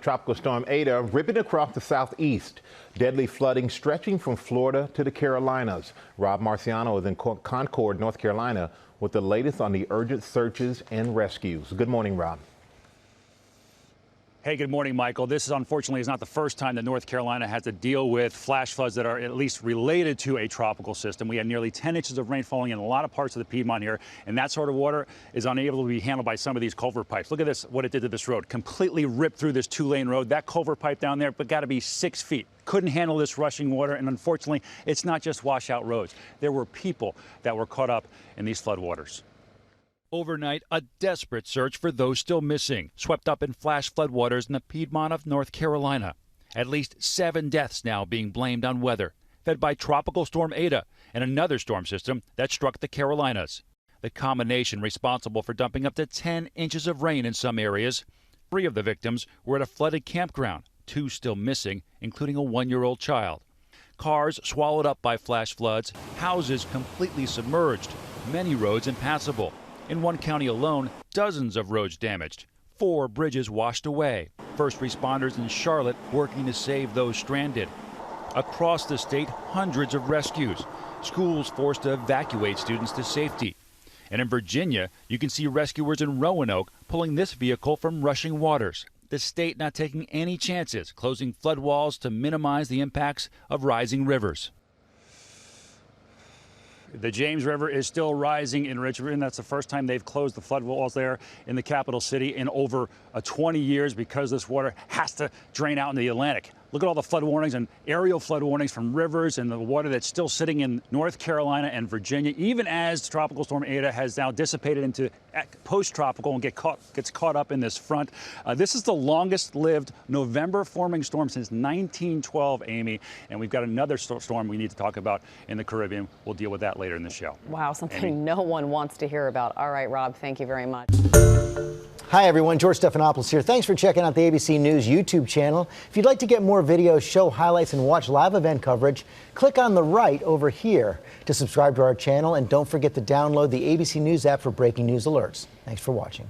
Tropical Storm Eta ripping across the southeast. Deadly flooding stretching from Florida to the Carolinas. Rob Marciano is in Concord, North Carolina, with the latest on the urgent searches and rescues. Good morning, Rob. Hey, good morning, Michael. This unfortunately is not the first time that North Carolina has to deal with flash floods that are at least related to a tropical system. We had nearly 10 inches of rain falling in a lot of parts of the Piedmont here, and that sort of water is unable to be handled by some of these culvert pipes. Look at this, what it did to this road. Completely ripped through this 2-lane road. That culvert pipe down there, but got to be 6 feet. Couldn't handle this rushing water, and unfortunately, it's not just washout roads. There were people that were caught up in these floodwaters. Overnight, a desperate search for those still missing, swept up in flash floodwaters in the Piedmont of North Carolina. At least 7 deaths now being blamed on weather, fed by Tropical Storm Eta and another storm system that struck the Carolinas. The combination responsible for dumping up to 10 inches of rain in some areas. 3 of the victims were at a flooded campground, 2 still missing, including a 1-year-old child. Cars swallowed up by flash floods, houses completely submerged, many roads impassable. In one county alone, dozens of roads damaged, 4 bridges washed away. First responders in Charlotte working to save those stranded. Across the state, hundreds of rescues. Schools forced to evacuate students to safety. And in Virginia, you can see rescuers in Roanoke pulling this vehicle from rushing waters. The state not taking any chances, closing flood walls to minimize the impacts of rising rivers. The James River is still rising in Richmond. That's the first time they've closed the flood walls there in the capital city in over 20 years because this water has to drain out into the Atlantic. Look at all the flood warnings and aerial flood warnings from rivers and the water that's still sitting in North Carolina and Virginia, even as Tropical Storm Eta has now dissipated into post-tropical and gets caught up in this front. This is the longest-lived November-forming storm since 1912, Amy, and we've got another storm we need to talk about in the Caribbean. We'll deal with that later in the show. Wow, something Amy? No one wants to hear about. All right, Rob, thank you very much. Hi, everyone. George Stephanopoulos here. Thanks for checking out the ABC News YouTube channel. If you'd like to get more videos, show highlights, and watch live event coverage, click on the right over here to subscribe to our channel. And don't forget to download the ABC News app for breaking news alerts. Thanks for watching.